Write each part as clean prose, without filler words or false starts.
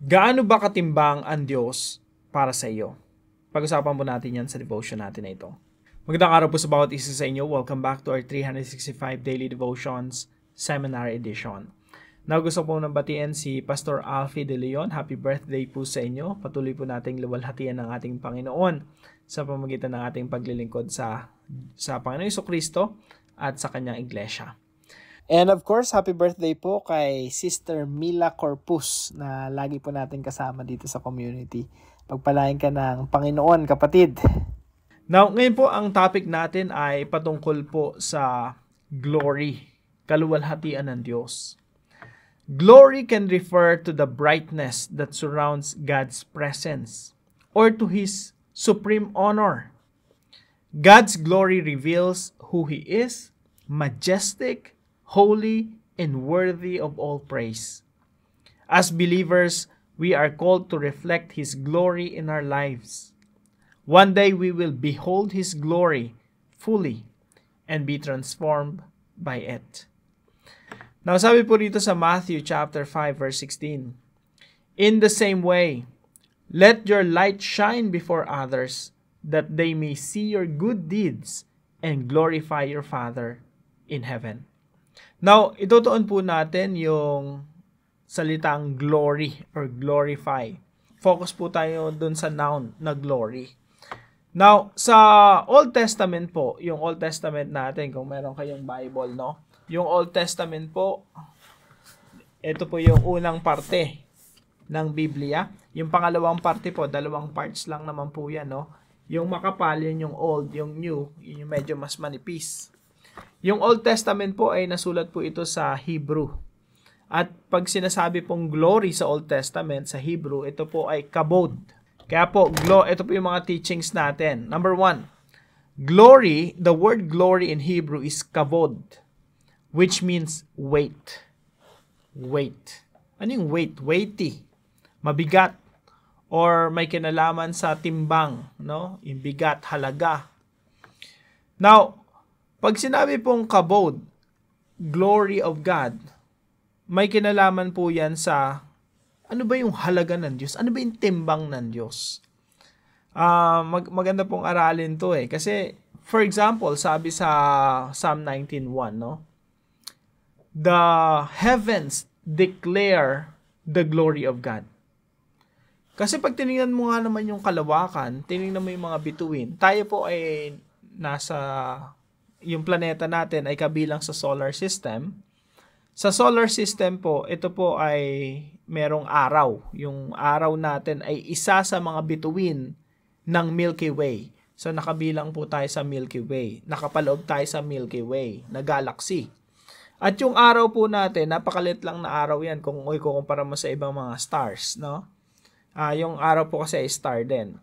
Gaano ba katimbang ang Diyos para sa iyo? Pag-usapan po natin yan sa devotion natin na ito. Magandang araw po sa bawat isa sa inyo. Welcome back to our 365 Daily Devotions Seminar Edition. Now gusto po nang batiin si Pastor Alfie De Leon. Happy birthday po sa inyo. Patuloy po nating luwalhatian ng ating Panginoon sa pamamagitan ng ating paglilingkod sa Panginoon Jesucristo at sa kanyang iglesia. And of course, happy birthday po kay Sister Mila Corpus na lagi po natin kasama dito sa community. Pagpalain ka ng Panginoon, kapatid. Now, ngayon po ang topic natin ay patungkol po sa glory, kaluwalhatian ng Diyos. Glory can refer to the brightness that surrounds God's presence or to His supreme honor. God's glory reveals who He is, majestic, holy, and worthy of all praise. As believers, we are called to reflect His glory in our lives. One day we will behold His glory fully and be transformed by it. Now, sabi po dito sa Matthew chapter 5 verse 16, "In the same way, let your light shine before others, that they may see your good deeds and glorify your Father in heaven." Now, itutuon po natin yung salitang glory or glorify. Focus po tayo dun sa noun na glory. Now, sa Old Testament po, yung Old Testament natin, kung meron kayong Bible, no? Yung Old Testament po, ito po yung unang parte ng Biblia. Yung pangalawang parte po, dalawang parts lang naman po yan, no? Yung makapal, yun yung old, yung new, yun yung medyo mas manipis. Yung Old Testament po ay nasulat po ito sa Hebrew. At pag sinasabi pong glory sa Old Testament, sa Hebrew, ito po ay kabod. Kaya po, ito po yung mga teachings natin. Number 1, glory, the word glory in Hebrew is kabod, which means weight. Weight. Ano yung weight? Weighty. Mabigat. Or may kinalaman sa timbang, no? Yung bigat, halaga. Now, pag sinabi pong kabod, glory of God, may kinalaman po yan sa ano ba yung halaga ng Diyos? Ano ba yung timbang ng Diyos? Maganda pong aralin to eh. Kasi, for example, sabi sa Psalm 19:1, no? The heavens declare the glory of God. Kasi pag tinignan mo nga naman yung kalawakan, tinignan mo yung mga bituin, tayo po ay yung planeta natin ay kabilang sa solar system. Sa solar system po, ito po ay merong araw. Yung araw natin ay isa sa mga bituin ng Milky Way. So nakabilang po tayo sa Milky Way. Nakapaloob tayo sa Milky Way na galaxy. At yung araw po natin, napakalit lang na araw yan kung ikukumpara mo sa ibang mga stars, no? Yung araw po kasi ay star din.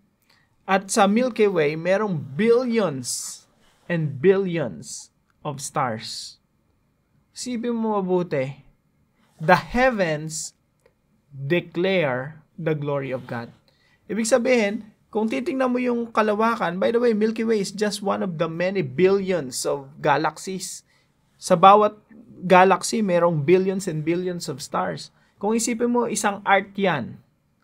At sa Milky Way, merong billions and billions of stars. Isipin mo mabuti, the heavens declare the glory of God. Ibig sabihin, kung titingnan mo yung kalawakan, by the way, Milky Way is just one of the many billions of galaxies. Sa bawat galaxy, merong billions and billions of stars. Kung isipin mo, isang art yan.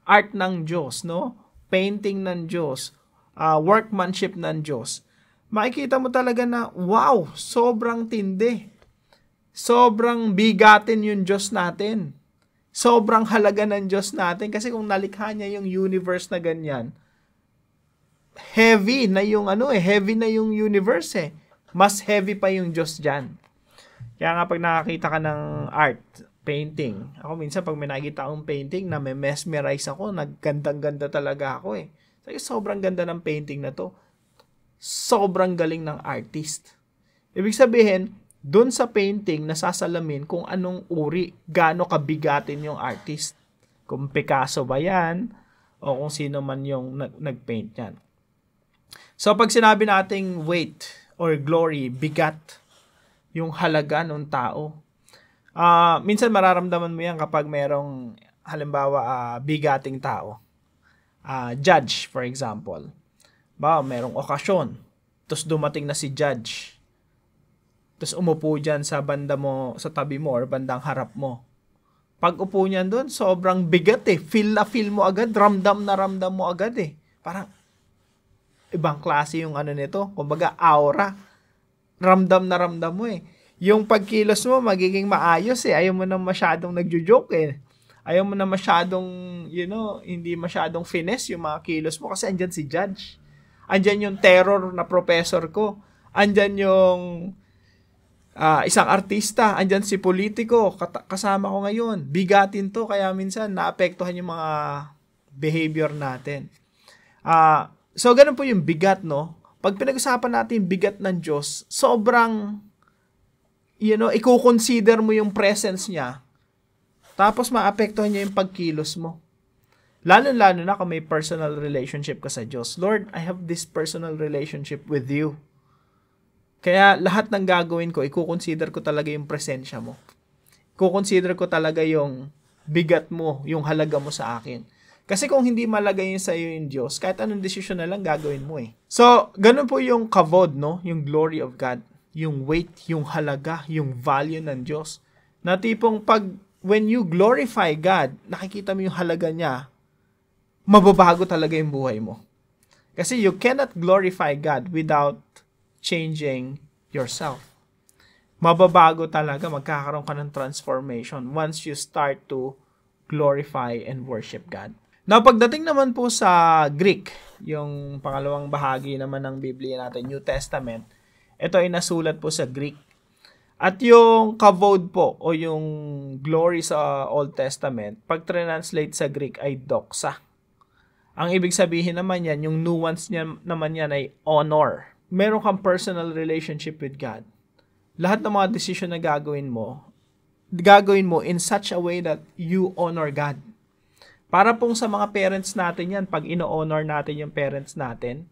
Art ng Diyos, no? Painting ng Diyos. Workmanship ng Diyos. Makikita mo talaga na, wow, sobrang tindi. Sobrang bigatin yung Diyos natin. Sobrang halaga ng Diyos natin. Kasi kung nalikha niya yung universe na ganyan, heavy na yung heavy na yung universe eh. Mas heavy pa yung Diyos dyan. Kaya nga pag nakakita ka ng art, painting, ako minsan pag may nakikita akong painting na may mesmerize ako, naggandang-ganda talaga ako eh. Sobrang ganda ng painting na to. Sobrang galing ng artist. Ibig sabihin, doon sa painting, nasasalamin kung anong uri, gaano kabigatin yung artist. Kung Picasso ba yan, o kung sino man yung nag-paint yan. So, pag sinabi nating weight or glory, bigat, yung halaga ng tao. Minsan mararamdaman mo yan kapag merong, halimbawa, bigating tao. Judge, for example. Merong okasyon. Tapos dumating na si judge. Tapos umupo dyan sa banda mo, sa tabi mo, or bandang harap mo. Pag upo niyan doon, sobrang bigat eh. Feel mo agad, ramdam na ramdam mo agad eh. Parang ibang klase yung ano nito. Kumbaga aura. Ramdam na ramdam mo eh. Yung pagkilos mo, magiging maayos eh. Ayaw mo na masyadong nagjo-joke eh. Ayaw mo na masyadong, hindi masyadong finesse yung mga kilos mo kasi andyan si Judge. Andyan yung terror na professor ko. Andyan yung isang artista. Andyan si politiko. Kasama ko ngayon. Bigatin to kaya minsan naapektuhan yung mga behavior natin. So, ganun po yung bigat, no? Pag pinag-usapan natin yung bigat ng Diyos, sobrang, i-consider mo yung presence niya. Tapos maapektuhan niya yung pagkilos mo. Lalo-lalo na kung may personal relationship ka sa Diyos. Lord, I have this personal relationship with you. Kaya lahat ng gagawin ko, i-consider ko talaga yung presensya mo. I-consider ko talaga yung bigat mo, yung halaga mo sa akin. Kasi kung hindi malagay yun sa iyo yung Diyos, kahit anong desisyon na lang gagawin mo eh. So, ganun po yung kavod, no? Yung glory of God. Yung weight, yung halaga, yung value ng Diyos. Na tipong when you glorify God, nakikita mo yung halaga niya, mababago talaga yung buhay mo. Kasi you cannot glorify God without changing yourself. Mababago talaga, magkakaroon ka ng transformation once you start to glorify and worship God. Now, pagdating naman po sa Greek, yung pangalawang bahagi naman ng Biblia natin, New Testament, ito ay nasulat po sa Greek. At yung kavod po o yung glory sa Old Testament, pag translate sa Greek ay doxa. Ang ibig sabihin naman yan, yung nuance niya naman yan ay honor. Meron kang personal relationship with God. Lahat ng mga decision na gagawin mo in such a way that you honor God. Para pong sa mga parents natin yan, pag ino-honor natin yung parents natin,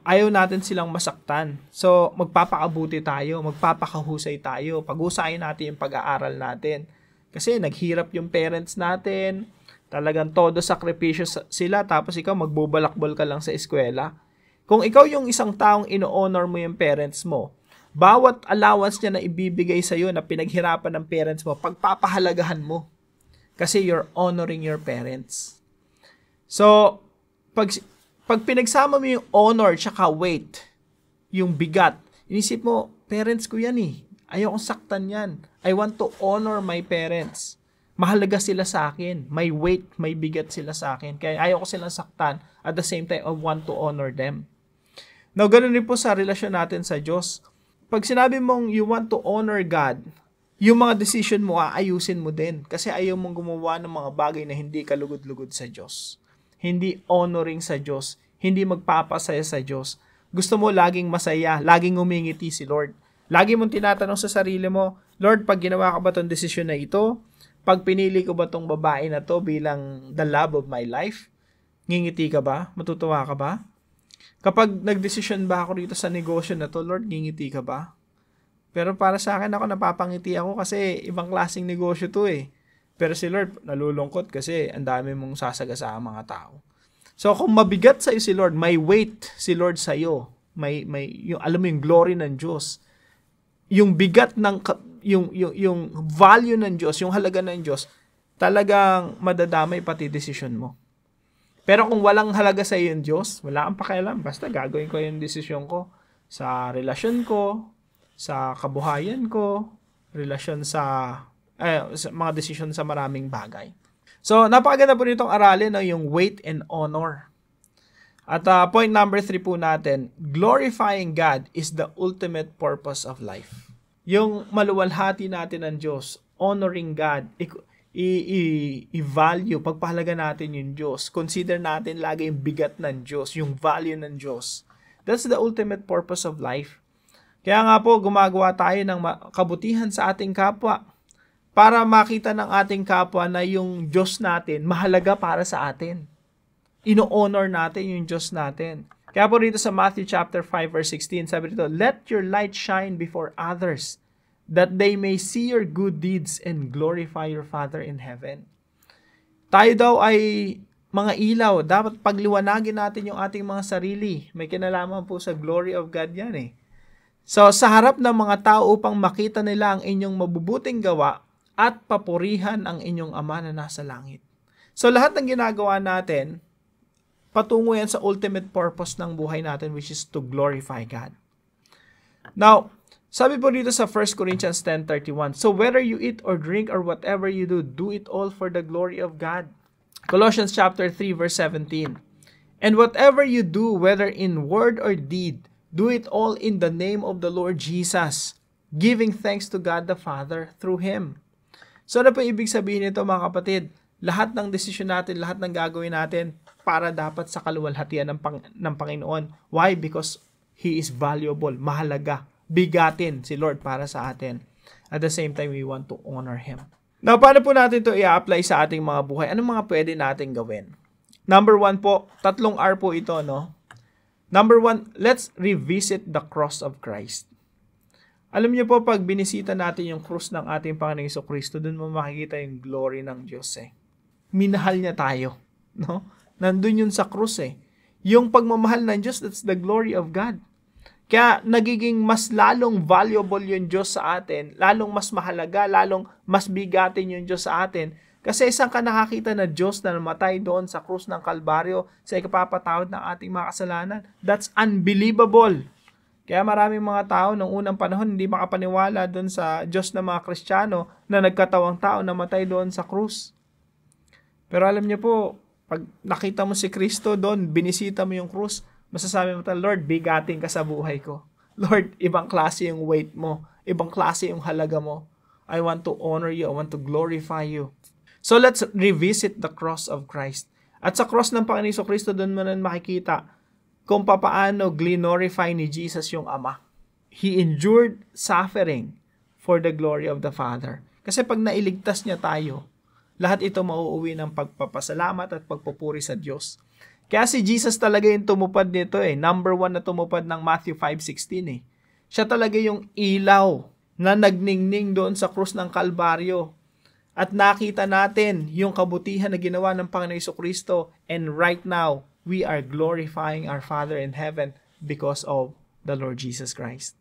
ayaw natin silang masaktan. So, magpapakabuti tayo, magpapakahusay tayo, pag-usayin natin yung pag-aaral natin. Kasi naghirap yung parents natin, talagang todo sakripisyo sila, tapos ikaw magbubalakbol ka lang sa eskwela. Kung ikaw yung isang taong ino-honor mo yung parents mo, bawat allowance niya na ibibigay sa'yo na pinaghirapan ng parents mo, pagpapahalagahan mo. Kasi you're honoring your parents. So, pag pinagsama mo yung honor tsaka weight, yung bigat, inisip mo, parents ko yan eh. Ayaw kong saktan yan. I want to honor my parents. Mahalaga sila sa akin. May weight, may bigat sila sa akin. Kaya ayaw ko silang saktan. At the same time, I want to honor them. Now, ganun rin po sa relasyon natin sa Diyos. Pag sinabi mong you want to honor God, yung mga decision mo, aayusin mo din. Kasi ayaw mong gumawa ng mga bagay na hindi kalugod-lugod sa Diyos. Hindi honoring sa Diyos, hindi magpapasaya sa Diyos. Gusto mo laging masaya, laging umingiti si Lord. Lagi mong tinatanong sa sarili mo, Lord, pag ginawa ka ba itong desisyon na ito? Pag pinili ko ba itong babae na to bilang the love of my life? Ngingiti ka ba? Matutuwa ka ba? Kapag nagdesisyon ba ako dito sa negosyo na to, Lord, ngingiti ka ba? Pero para sa akin, ako napapangiti ako kasi ibang klaseng negosyo to eh. Pero si Lord, nalulungkot kasi ang dami mong sasagasa ang mga tao. So kung mabigat sa'yo si Lord, may weight si Lord sa'yo. May yung, alam mo yung glory ng Diyos. Yung bigat ng, yung value ng Diyos, yung halaga ng Diyos, talagang madadamay pati decision mo. Pero kung walang halaga sa iyo yung Diyos, wala kang pakialam. Basta gagawin ko yung desisyon ko sa relasyon ko, sa kabuhayan ko, relasyon sa mga desisyon sa maraming bagay. So, napakaganda po nitong aralin, no, yung weight and honor. At point number 3 po natin, glorifying God is the ultimate purpose of life. Yung maluwalhati natin ng Diyos, honoring God, i-value, pagpahalaga natin yung Diyos. Consider natin lagi yung bigat ng Diyos, yung value ng Diyos. That's the ultimate purpose of life. Kaya nga po, gumagawa tayo ng kabutihan sa ating kapwa para makita ng ating kapwa na yung Diyos natin mahalaga para sa atin. Ino-honor natin yung Diyos natin. Kaya po rito sa Matthew chapter 5 verse 16, sabi dito, "Let your light shine before others, that they may see your good deeds and glorify your Father in heaven." Tayo daw ay mga ilaw. Dapat pagliwanagin natin yung ating mga sarili. May kinalaman po sa glory of God yan eh. So, sa harap ng mga tao upang makita nila ang inyong mabubuting gawa at papurihan ang inyong Ama na nasa langit. So lahat ng ginagawa natin, patungo yan sa ultimate purpose ng buhay natin, which is to glorify God. Now, sabi po dito sa 1 Corinthians 10:31, so whether you eat or drink or whatever you do it all for the glory of God. Colossians chapter 3 verse 17, and whatever you do, whether in word or deed, do it all in the name of the Lord Jesus, giving thanks to God the Father through Him. So ano po ibig sabihin nito mga kapatid? Lahat ng desisyon natin, lahat ng gagawin natin, para dapat sa kaluwalhatian ng Panginoon. Why? Because He is valuable, mahalaga, bigatin si Lord para sa atin. At the same time, we want to honor Him. Now, paano po natin ito i-apply sa ating mga buhay? Anong mga pwede natin gawin? Number 1 po, 3 R po ito, no? Number 1, let's revisit the cross of Christ. Alam niyo po, pag binisita natin yung cross ng ating Panginoong Jesucristo, doon mo makikita yung glory ng Diyos eh. Minahal niya tayo, no? Nandun yun sa krus eh. Yung pagmamahal ng Diyos, that's the glory of God. Kaya nagiging mas lalong valuable yung Diyos sa atin, lalong mas mahalaga, lalong mas bigatin yung Diyos sa atin. Kasi isang ka nakakita na Diyos na namatay doon sa krus ng Kalbaryo sa ikapapatawad ng ating mga kasalanan. That's unbelievable. Kaya maraming mga tao noong unang panahon hindi makapaniwala doon sa Diyos ng mga Kristiyano na nagkatawang tao na namatay doon sa krus. Pero alam niyo po, pag nakita mo si Kristo doon, binisita mo yung krus, masasabi mo tayo, Lord, bigatin ka sa buhay ko. Lord, ibang klase yung weight mo. Ibang klase yung halaga mo. I want to honor you. I want to glorify you. So let's revisit the cross of Christ. At sa cross ng Panginoon Jesucristo, doon mo na makikita kung papaano glorify ni Jesus yung Ama. He endured suffering for the glory of the Father. Kasi pag nailigtas niya tayo, lahat ito mauuwi ng pagpapasalamat at pagpupuri sa Diyos. Kaya si Jesus talaga yung tumupad nito eh. Number 1 na tumupad ng Matthew 5:16 eh. Siya talaga yung ilaw na nagningning doon sa krus ng Kalbaryo. At nakita natin yung kabutihan na ginawa ng Panginoong Jesucristo. And right now, we are glorifying our Father in heaven because of the Lord Jesus Christ.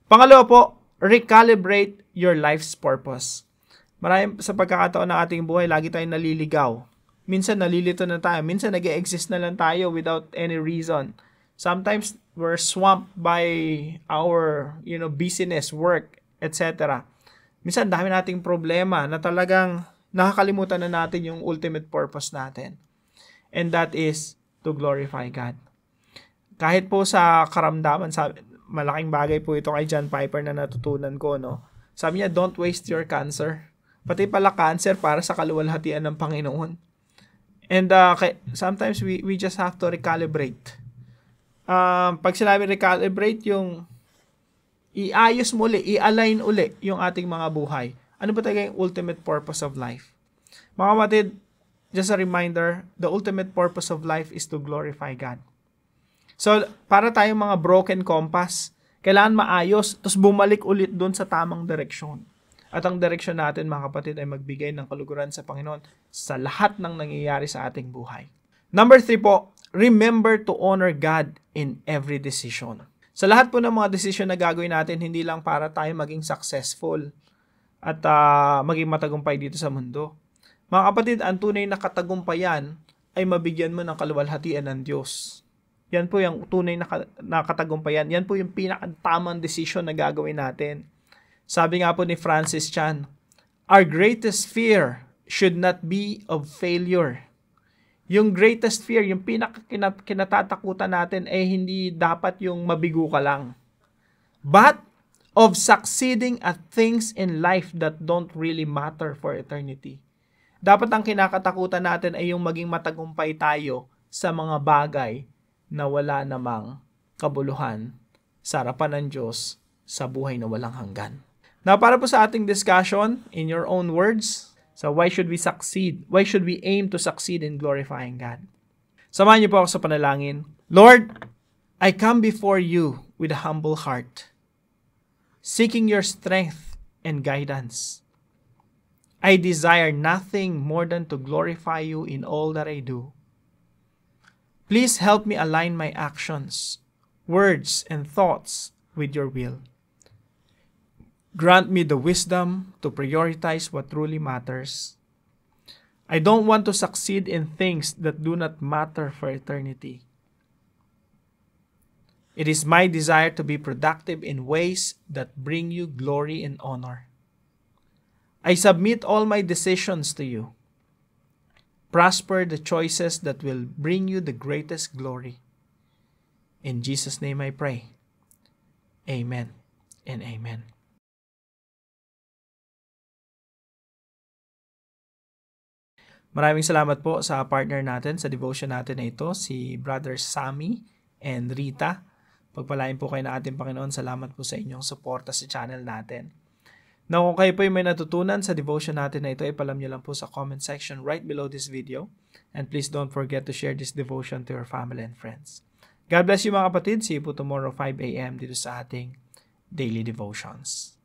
Pangalawa po, recalibrate your life's purpose. Marami sa pagkakataon ng ating buhay, lagi tayong naliligaw. Minsan nalilito na tayo. Minsan nag-e-exist na lang tayo without any reason. Sometimes we're swamped by our, busyness, work, etc. Minsan dami nating problema na talagang nakakalimutan na natin yung ultimate purpose natin. And that is to glorify God. Kahit po sa karamdaman, malaking bagay po ito kay John Piper na natutunan ko, no? Sabi niya, don't waste your cancer. Pati pala cancer para sa kaluwalhatian ng Panginoon. And sometimes we just have to recalibrate. Pag sinabi recalibrate, yung iayos mo uli, i-align uli yung ating mga buhay. Ano ba talaga yung ultimate purpose of life? Mga kapatid, just a reminder, the ultimate purpose of life is to glorify God. So, para tayong mga broken compass, kailangan maayos, tapos bumalik ulit doon sa tamang direksyon. At ang direksyon natin, mga kapatid, ay magbigay ng kaluguran sa Panginoon sa lahat ng nangyayari sa ating buhay. Number 3 po, remember to honor God in every decision. Sa lahat po ng mga desisyon na gagawin natin, hindi lang para tayo maging successful at maging matagumpay dito sa mundo. Mga kapatid, ang tunay na katagumpayan ay mabigyan mo ng kaluwalhatian ng Diyos. Yan po yung tunay na katagumpayan. Yan po yung pinakatamang desisyon na gagawin natin. Sabi nga po ni Francis Chan, our greatest fear should not be of failure. Yung greatest fear, yung kinatatakutan natin ay hindi dapat yung mabigo ka lang. But of succeeding at things in life that don't really matter for eternity. Dapat ang kinakatakutan natin ay yung maging matagumpay tayo sa mga bagay na wala namang kabuluhan sa harapan ng Diyos sa buhay na walang hanggan. Now, para po sa ating discussion, in your own words, so why should we succeed? Why should we aim to succeed in glorifying God? Samahan niyo po ako sa panalangin. Lord, I come before you with a humble heart, seeking your strength and guidance. I desire nothing more than to glorify you in all that I do. Please help me align my actions, words, and thoughts with your will. Grant me the wisdom to prioritize what truly matters. I don't want to succeed in things that do not matter for eternity. It is my desire to be productive in ways that bring you glory and honor. I submit all my decisions to you. Prosper the choices that will bring you the greatest glory. In Jesus' name I pray. Amen and amen. Maraming salamat po sa partner natin sa devotion natin na ito, si Brother Sammy and Rita. Pagpalain po kayo ng ating Panginoon. Salamat po sa inyong suporta sa channel natin. Now, kung kayo po ay may natutunan sa devotion natin na ito, ipalam nyo lang po sa comment section right below this video. And please don't forget to share this devotion to your family and friends. God bless you mga kapatid. See you po tomorrow 5 a.m. dito sa ating Daily Devotions.